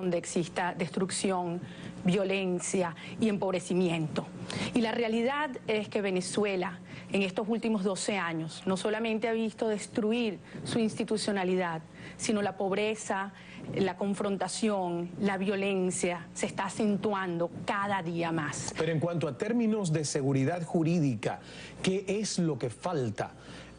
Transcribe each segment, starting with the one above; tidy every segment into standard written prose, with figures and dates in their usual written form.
donde exista destrucción, violencia y empobrecimiento. Y la realidad es que Venezuela en estos últimos 12 años no solamente ha visto destruir su institucionalidad, sino la pobreza, la confrontación, la violencia se está acentuando cada día más. Pero en cuanto a términos de seguridad jurídica, ¿qué es lo que falta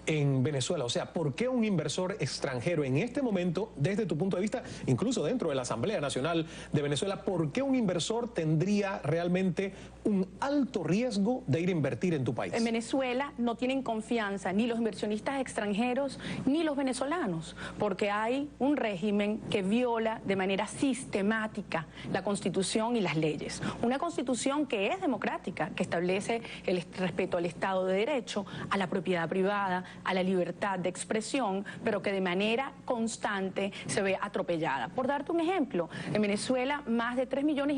en Venezuela? O sea, ¿por qué un inversor extranjero en este momento, desde tu punto de vista, incluso dentro de la Asamblea Nacional de Venezuela, por qué un inversor tendría realmente un alto riesgo de ir a invertir en tu país? En Venezuela no tienen confianza ni los inversionistas extranjeros ni los venezolanos, porque hay un régimen que viola de manera sistemática la Constitución y las leyes. Una Constitución que es democrática, que establece el respeto al Estado de Derecho, a la propiedad privada, a la libertad de expresión, pero que de manera constante se ve atropellada. Por darte un ejemplo, en Venezuela más de 3,5 millones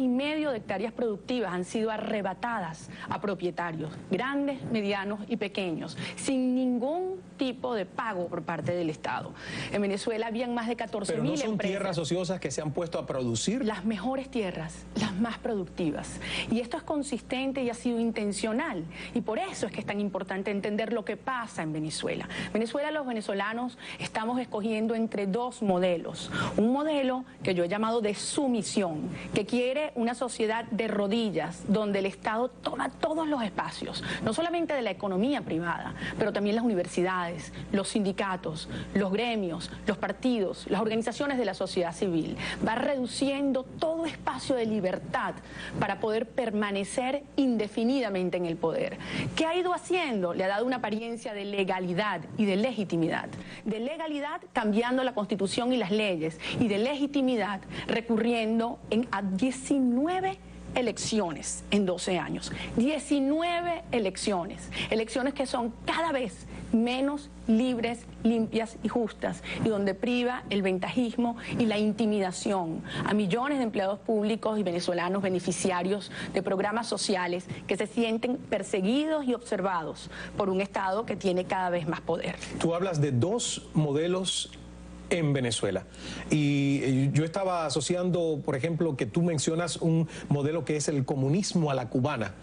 de hectáreas productivas han sido arrebatadas a propietarios, grandes, medianos y pequeños, sin ningún tipo de pago por parte del Estado. En Venezuela habían más de 14.000 empresas. ¿Pero no son tierras ociosas que se han puesto a producir? Las mejores tierras, las más productivas. Y esto es consistente y ha sido intencional. Y por eso es que es tan importante entender lo que pasa en Venezuela. Venezuela, los venezolanos estamos escogiendo entre dos modelos. Un modelo que yo he llamado de sumisión, que quiere una sociedad de rodillas, donde el Estado toma todos los espacios, no solamente de la economía privada, pero también las universidades, los sindicatos, los gremios, los partidos, las organizaciones de la sociedad civil. Va reduciendo todo espacio de libertad para poder permanecer indefinidamente en el poder. ¿Qué ha ido haciendo? Le ha dado una apariencia de legalidad y de legitimidad. De legalidad cambiando la Constitución y las leyes, y de legitimidad recurriendo a 19 elecciones en 12 años. 19 elecciones. Elecciones que son cada vez menos libres, limpias y justas, y donde priva el ventajismo y la intimidación a millones de empleados públicos y venezolanos beneficiarios de programas sociales que se sienten perseguidos y observados por un Estado que tiene cada vez más poder. Tú hablas de dos modelos en Venezuela, y yo estaba asociando, por ejemplo, que tú mencionas un modelo que es el comunismo a la cubana,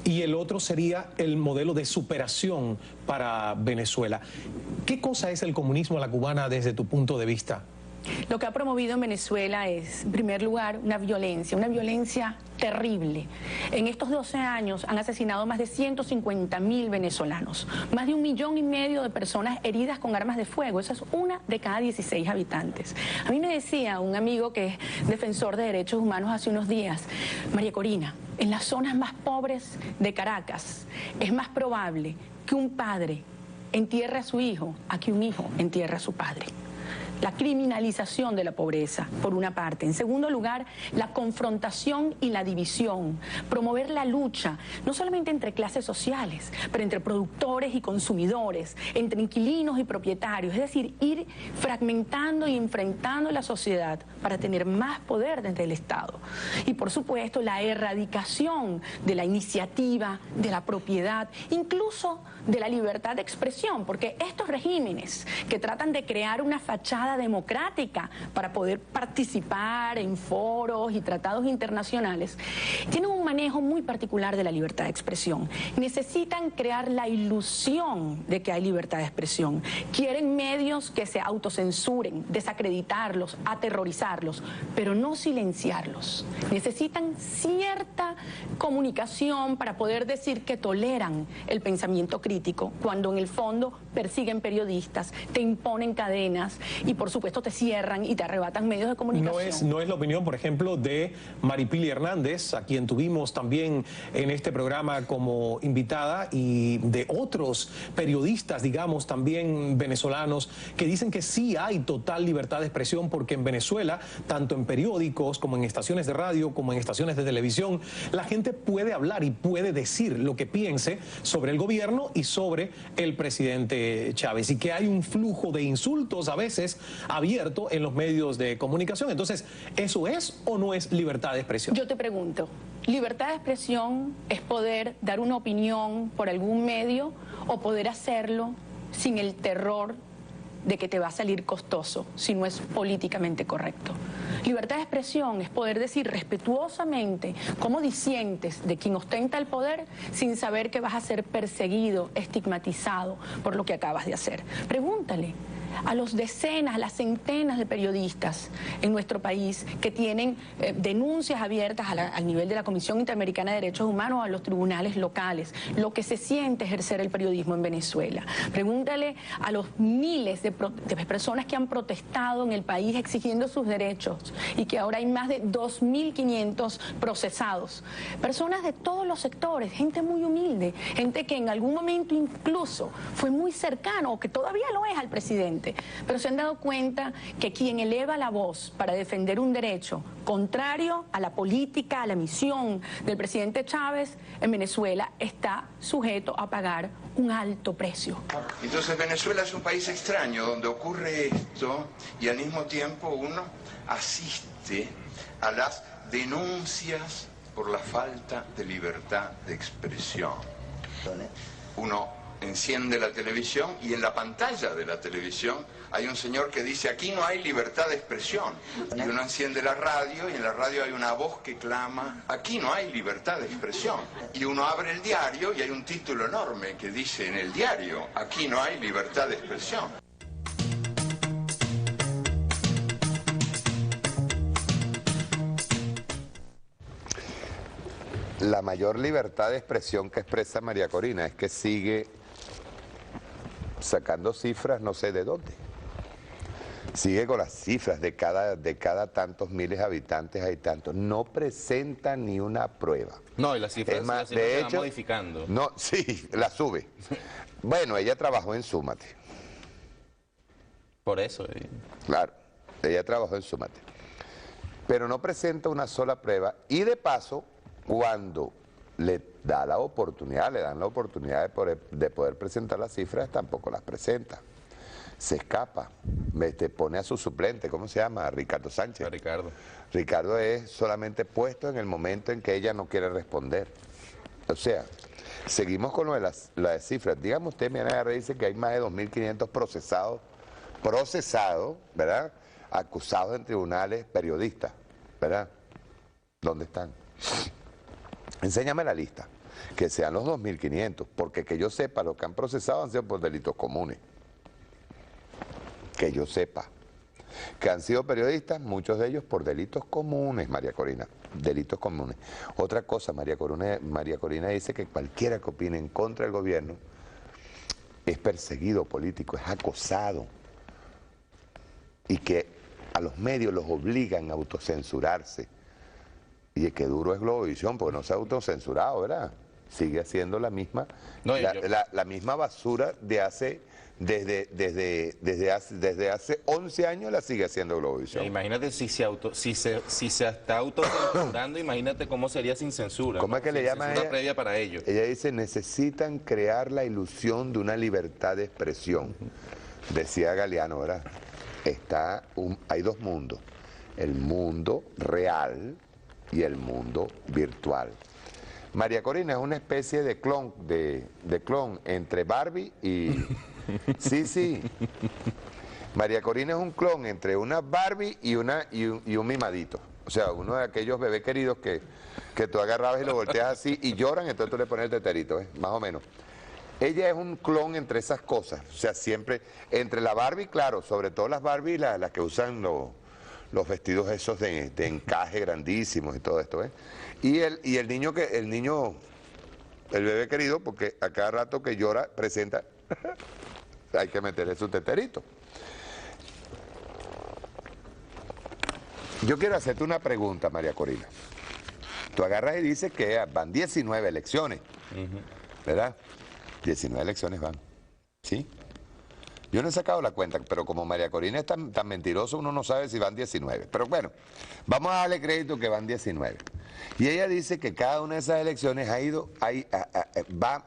y el otro sería el modelo de superación para Venezuela. ¿Qué cosa es el comunismo a la cubana desde tu punto de vista? Lo que ha promovido en Venezuela es, en primer lugar, una violencia terrible. En estos 12 años han asesinado más de 150.000 venezolanos, más de 1,5 millones de personas heridas con armas de fuego. Eso es 1 de cada 16 habitantes. A mí me decía un amigo que es defensor de derechos humanos hace unos días: María Corina, en las zonas más pobres de Caracas es más probable que un padre entierre a su hijo a que un hijo entierre a su padre. La criminalización de la pobreza, por una parte. En segundo lugar, la confrontación y la división. Promover la lucha, no solamente entre clases sociales, pero entre productores y consumidores, entre inquilinos y propietarios. Es decir, ir fragmentando y enfrentando la sociedad para tener más poder desde el Estado. Y por supuesto, la erradicación de la iniciativa, de la propiedad, incluso de la libertad de expresión, porque estos regímenes que tratan de crear una fachada democrática para poder participar en foros y tratados internacionales, tienen un manejo muy particular de la libertad de expresión. Necesitan crear la ilusión de que hay libertad de expresión. Quieren medios que se autocensuren, desacreditarlos, aterrorizarlos, pero no silenciarlos. Necesitan cierta comunicación para poder decir que toleran el pensamiento crítico, cuando en el fondo persiguen periodistas, te imponen cadenas y por supuesto te cierran y te arrebatan medios de comunicación. No es la opinión, por ejemplo, de Maripili Hernández, a quien tuvimos también en este programa como invitada, y de otros periodistas, digamos, también venezolanos, que dicen que sí hay total libertad de expresión, porque en Venezuela, tanto en periódicos como en estaciones de radio, como en estaciones de televisión, la gente puede hablar y puede decir lo que piense sobre el gobierno y sobre el presidente Chávez, y que hay un flujo de insultos a veces abierto en los medios de comunicación. Entonces, ¿eso es o no es libertad de expresión? Yo te pregunto, ¿libertad de expresión es poder dar una opinión por algún medio o poder hacerlo sin el terror de que te va a salir costoso si no es políticamente correcto. Libertad de expresión es poder decir respetuosamente cómo disientes de quien ostenta el poder sin saber que vas a ser perseguido, estigmatizado por lo que acabas de hacer. Pregúntale a los decenas, a las centenas de periodistas en nuestro país que tienen denuncias abiertas al nivel de la Comisión Interamericana de Derechos Humanos o a los tribunales locales, lo que se siente ejercer el periodismo en Venezuela. Pregúntale a los miles de personas que han protestado en el país exigiendo sus derechos y que ahora hay más de 2.500 procesados. Personas de todos los sectores, gente muy humilde, gente que en algún momento incluso fue muy cercano o que todavía lo es al presidente. Pero se han dado cuenta que quien eleva la voz para defender un derecho contrario a la política, a la misión del presidente Chávez en Venezuela, está sujeto a pagar un alto precio. Entonces Venezuela es un país extraño donde ocurre esto y al mismo tiempo uno asiste a las denuncias por la falta de libertad de expresión. Uno enciende la televisión y en la pantalla de la televisión hay un señor que dice aquí no hay libertad de expresión, y uno enciende la radio y en la radio hay una voz que clama aquí no hay libertad de expresión, y uno abre el diario y hay un título enorme que dice en el diario aquí no hay libertad de expresión. La mayor libertad de expresión que expresa María Corina es que sigue sacando cifras no sé de dónde. Sigue con las cifras de cada tantos miles de habitantes hay tantos. No presenta ni una prueba. No, y las cifras, es más, las cifras de se hecho, van modificando. No, sí, la sube. Bueno, ella trabajó en Súmate. Por eso. Claro, ella trabajó en Súmate. Pero no presenta una sola prueba y de paso, cuando le dan la oportunidad de poder presentar las cifras, tampoco las presenta. Se escapa, pone a su suplente, ¿cómo se llama? Ricardo Sánchez. Ricardo. Ricardo es solamente puesto en el momento en que ella no quiere responder. O sea, seguimos con lo de las cifras. Dígame usted, mi Ana dice que hay más de 2.500 procesados, ¿verdad? Acusados en tribunales, periodistas, ¿verdad? ¿Dónde están? Enséñame la lista, que sean los 2.500, porque que yo sepa, los que han procesado han sido por delitos comunes. Que yo sepa. Que han sido periodistas, muchos de ellos por delitos comunes, María Corina. Delitos comunes. Otra cosa, María Corina dice que cualquiera que opine en contra del gobierno es perseguido político, es acosado. Y que a los medios los obligan a autocensurarse. Y es que duro es Globovisión, porque no se ha autocensurado, ¿verdad? Sigue haciendo la misma, la misma basura de hace, desde hace 11 años la sigue haciendo Globovisión. Imagínate si se está autocensurando, imagínate cómo sería sin censura. ¿Cómo es que le llama ella? Previa para ello. Ella dice, necesitan crear la ilusión de una libertad de expresión. Decía Galeano, ¿verdad? Hay dos mundos, el mundo real y el mundo virtual. María Corina es una especie de clon, de clon entre Barbie y... Sí. María Corina es un clon entre una Barbie y un mimadito. O sea, uno de aquellos bebés queridos que tú agarrabas y lo volteas así y lloran, entonces tú le pones el teterito, más o menos. Ella es un clon entre esas cosas. O sea, siempre entre la Barbie, claro, sobre todo las Barbie, las que usan los vestidos esos de encaje grandísimos y todo esto, ¿eh? Y el niño, el bebé querido, porque a cada rato que llora, presenta, hay que meterle su teterito. Yo quiero hacerte una pregunta, María Corina. Tú agarras y dices que van 19 elecciones, ¿verdad? 19 elecciones van, ¿sí? Yo no he sacado la cuenta, pero como María Corina es tan mentiroso, uno no sabe si van 19. Pero bueno, vamos a darle crédito que van 19. Y ella dice que cada una de esas elecciones va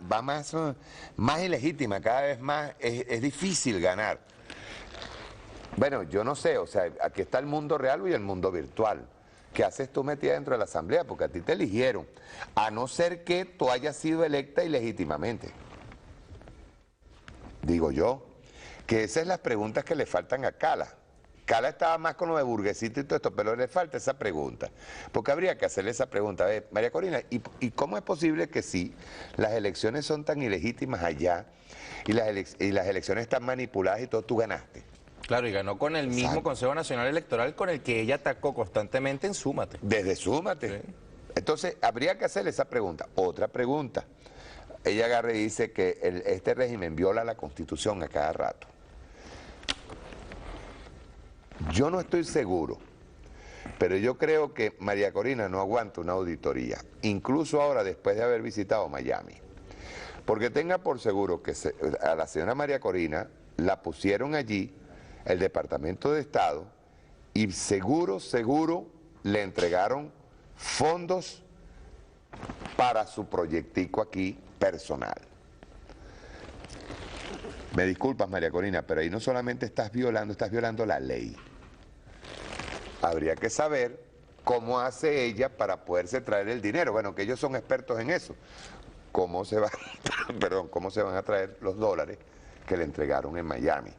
más ilegítima, cada vez más es difícil ganar. Bueno, yo no sé, o sea, aquí está el mundo real y el mundo virtual. ¿Qué haces tú metida dentro de la asamblea? Porque a ti te eligieron, a no ser que tú hayas sido electa ilegítimamente. Digo yo. que esas son las preguntas que le faltan a Cala. Cala estaba más con lo de burguesito y todo esto, pero le falta esa pregunta. Porque habría que hacerle esa pregunta. A ver, María Corina, ¿y cómo es posible que si las elecciones son tan ilegítimas allá y las elecciones están manipuladas y todo, tú ganaste? Claro, y ganó con el mismo Consejo Nacional Electoral con el que ella atacó constantemente en Súmate. Desde Súmate. Sí. Entonces, habría que hacerle esa pregunta. Otra pregunta. Ella agarra y dice que este régimen viola la Constitución a cada rato. Yo no estoy seguro, pero yo creo que María Corina no aguanta una auditoría, incluso ahora después de haber visitado Miami. Porque tenga por seguro que a la señora María Corina la pusieron allí, el Departamento de Estado, y seguro le entregaron fondos para su proyectico aquí personal. Me disculpas, María Corina, pero ahí no solamente estás violando la ley. Habría que saber cómo hace ella para poderse traer el dinero. Bueno, que ellos son expertos en eso. ¿Cómo se van a traer los dólares que le entregaron en Miami?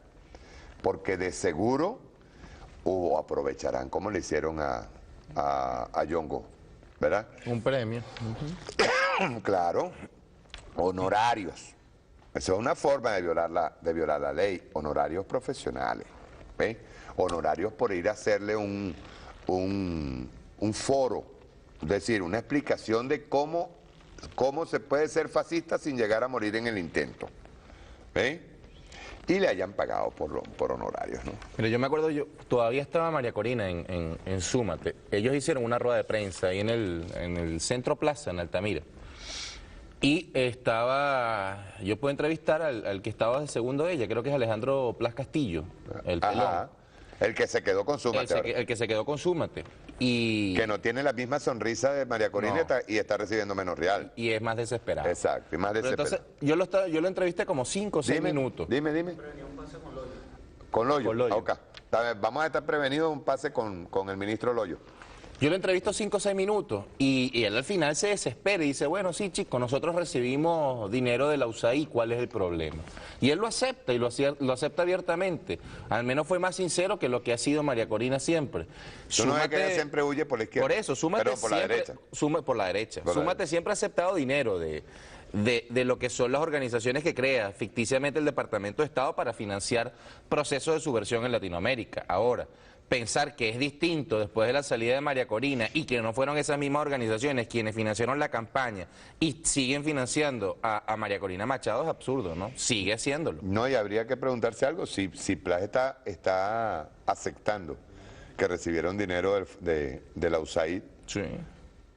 Porque de seguro aprovecharán como le hicieron a Yongo, ¿verdad? Un premio. Claro, honorarios. Esa es una forma de violar la ley, honorarios profesionales, ¿ves? Honorarios por ir a hacerle un foro, es decir, una explicación de cómo se puede ser fascista sin llegar a morir en el intento, ¿ves? Y le hayan pagado por honorarios, ¿no? Pero yo me acuerdo, todavía estaba María Corina en Súmate. Ellos hicieron una rueda de prensa ahí en el Centro Plaza, en Altamira. Y yo pude entrevistar al que estaba de segundo de ella, creo que es Alejandro Plas Castillo, el pelón. Ajá. El que se quedó con Súmate. El que se quedó con Súmate. Y que no tiene la misma sonrisa de María Corina y está recibiendo menos real. Y es más desesperado. Exacto, y más desesperado. Entonces, yo lo entrevisté como 5 o 6 minutos. Dime. Con Loyo. Okay. Vamos a estar prevenidos un pase con el ministro Loyo. Yo lo entrevisto 5 o 6 minutos y él al final se desespera y dice, bueno, sí, chicos, nosotros recibimos dinero de la USAID, ¿cuál es el problema? Y él lo acepta y lo acepta abiertamente. Al menos fue más sincero que lo que ha sido María Corina siempre. Tú no ves que ella siempre huye por la izquierda. Por eso, Súmate por la derecha. Por la derecha. Súmate siempre ha aceptado dinero de lo que son las organizaciones que crea ficticiamente el Departamento de Estado para financiar procesos de subversión en Latinoamérica. Ahora, pensar que es distinto después de la salida de María Corina y que no fueron esas mismas organizaciones quienes financiaron la campaña y siguen financiando a María Corina Machado es absurdo, ¿no? Sigue haciéndolo. No, y habría que preguntarse algo, si Plas está aceptando que recibieron dinero de la USAID. Sí.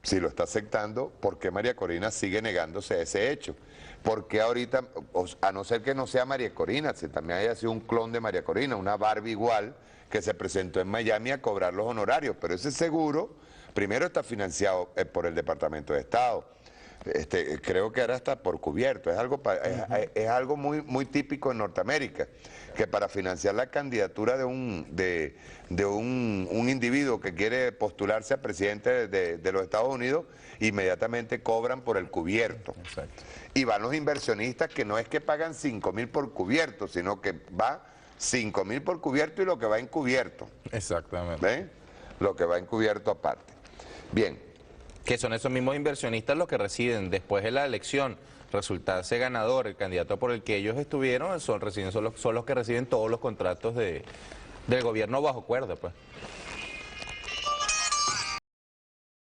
Si lo está aceptando, ¿por qué María Corina sigue negándose a ese hecho? Porque ahorita, a no ser que no sea María Corina, si también haya sido un clon de María Corina, una Barbie igual, que se presentó en Miami a cobrar los honorarios, pero ese seguro, primero está financiado por el Departamento de Estado, creo que ahora está por cubierto, es algo muy típico en Norteamérica, que para financiar la candidatura de un individuo que quiere postularse a presidente de los Estados Unidos, inmediatamente cobran por el cubierto. Exacto. Y van los inversionistas que no es que pagan 5.000 por cubierto, sino que va 5.000 por cubierto y lo que va encubierto. Exactamente. ¿Ven? Lo que va encubierto aparte. Bien. Que son esos mismos inversionistas los que residen después de la elección, resultarse ganador, el candidato por el que ellos estuvieron, son los que reciben todos los contratos del gobierno bajo cuerda, pues.